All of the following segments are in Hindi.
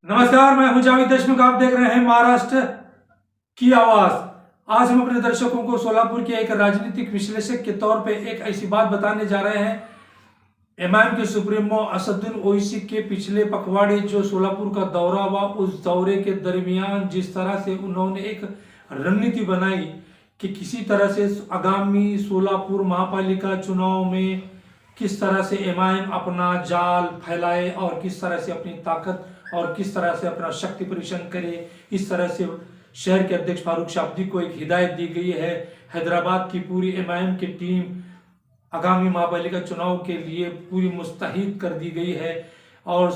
नमस्कार, मैं हूं जावेद देशमुख। आप देख रहे हैं महाराष्ट्र की आवाज। आज हम अपने दर्शकों को सोलापुर के एक राजनीतिक विश्लेषक के तौर पे एक ऐसी बात बताने जा रहे हैं। एमआईएम के सुप्रीमो असदुद्दीन ओवैसी के पिछले पखवाड़े जो सोलापुर का दौरा हुआ, उस दौरे के दरमियान जिस तरह से उन्होंने एक रणनीति बनाई कि किसी तरह से आगामी सोलापुर महापालिका चुनाव में किस तरह से एमआईएम अपना जाल फैलाए और किस तरह से अपनी ताकत और किस तरह से अपना शक्ति परीक्षण करे, इस तरह से शहर के अध्यक्ष फारूक शाब्दी को एक हिदायत दी गई है। हैदराबाद की पूरी एमआईएम की टीम आगामी महापालिका चुनाव के लिए पूरी मुस्तैद कर दी गई है और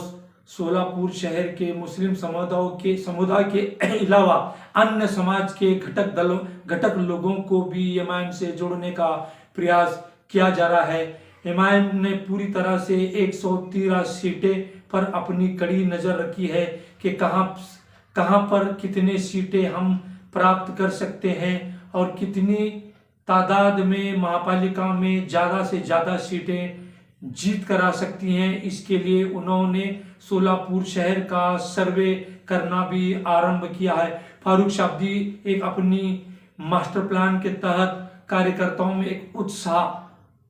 सोलापुर शहर के मुस्लिम समुदाय के अलावा अन्य समाज के घटक लोगों को भी एमआईएम से जोड़ने का प्रयास किया जा रहा है। एमआईएम ने पूरी तरह से 113 सीटें पर अपनी कड़ी नजर रखी है कि कहां पर कितने सीटें हम प्राप्त कर सकते हैं और कितनी तादाद में महापालिका में ज़्यादा से ज़्यादा सीटें जीत कर आ सकती हैं। इसके लिए उन्होंने सोलापुर शहर का सर्वे करना भी आरंभ किया है। फारूक शाब्दी एक अपनी मास्टर प्लान के तहत कार्यकर्ताओं में एक उत्साह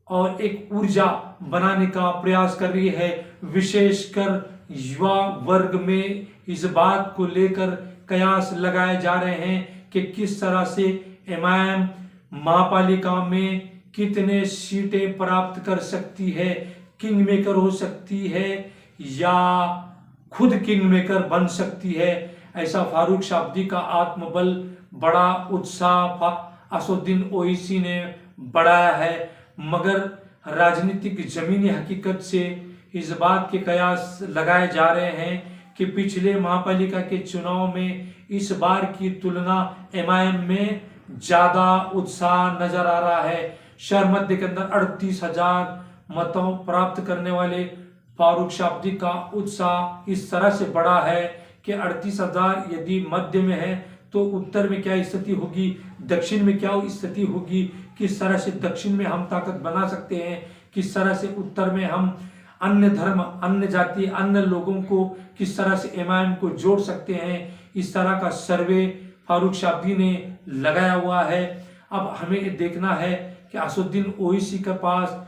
और एक ऊर्जा बनाने का प्रयास कर रही है। विशेषकर युवा वर्ग में इस बात को लेकर कयास लगाए जा रहे हैं कि किस तरह से एमआईएम महापालिका में कितने सीटें प्राप्त कर सकती है, किंग मेकर हो सकती है या खुद किंग मेकर बन सकती है। ऐसा फारूक शाब्दी का आत्मबल, बड़ा उत्साह असदुद्दीन ओवैसी ने बढ़ाया है। मगर राजनीतिक जमीनी हकीकत से इस बात के कयास लगाए जा रहे हैं कि पिछले महापालिका के चुनाव में इस बार की तुलना एमआईएम में ज्यादा उत्साह नजर आ रहा है। शहर मध्य के अंदर 38,000 मतों प्राप्त करने वाले फारूक शाब्दी का उत्साह इस तरह से बढ़ा है कि 38,000 यदि मध्य में है तो उत्तर में क्या स्थिति होगी, दक्षिण में क्या स्थिति होगी, किस तरह से दक्षिण में हम ताकत बना सकते हैं, किस तरह से उत्तर में हम अन्य धर्म, अन्य जाति, अन्य लोगों को किस तरह से एमआईएम को जोड़ सकते हैं। इस तरह का सर्वे फारूक शाब्दी ने लगाया हुआ है। अब हमें देखना है कि असदुद्दीन ओवैसी के पास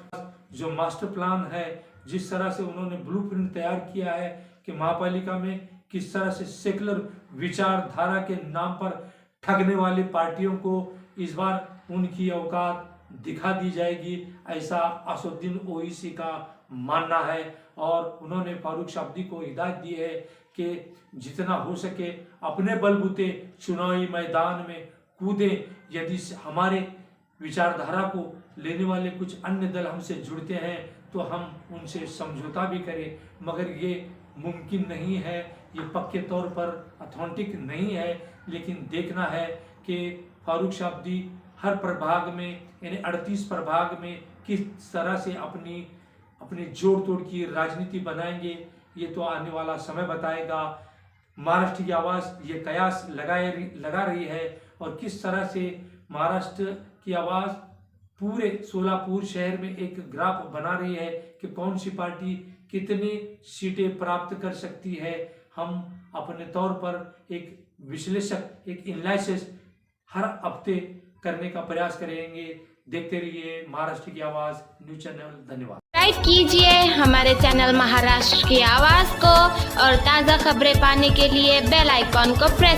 जो मास्टर प्लान है, जिस तरह से उन्होंने ब्लूप्रिंट तैयार किया है कि महापालिका में किस तरह से सेकुलर विचारधारा के नाम पर ठगने वाली पार्टियों को इस बार उनकी औकात दिखा दी जाएगी, ऐसा असदुद्दीन ओवैसी का मानना है। और उन्होंने फारूक शाब्दी को हिदायत दी है कि जितना हो सके अपने बलबूते चुनावी मैदान में कूदें। यदि हमारे विचारधारा को लेने वाले कुछ अन्य दल हमसे जुड़ते हैं तो हम उनसे समझौता भी करें, मगर ये मुमकिन नहीं है, ये पक्के तौर पर अथेंटिक नहीं है। लेकिन देखना है कि फारूक शाब्दी हर प्रभाग में यानी 38 प्रभाग में किस तरह से अपनी जोड़ तोड़ की राजनीति बनाएंगे, ये तो आने वाला समय बताएगा। महाराष्ट्र की आवाज़ ये कयास लगा रही है और किस तरह से महाराष्ट्र की आवाज़ पूरे सोलापुर शहर में एक ग्राफ बना रही है कि कौन सी पार्टी कितनी सीटें प्राप्त कर सकती है। हम अपने तौर पर एक विश्लेषक, एक एनालिसिस हर हफ्ते करने का प्रयास करेंगे। देखते रहिए महाराष्ट्र की आवाज़ न्यूज चैनल। धन्यवाद। लाइक कीजिए हमारे चैनल महाराष्ट्र की आवाज़ को और ताज़ा खबरें पाने के लिए बेल आइकॉन को प्रेस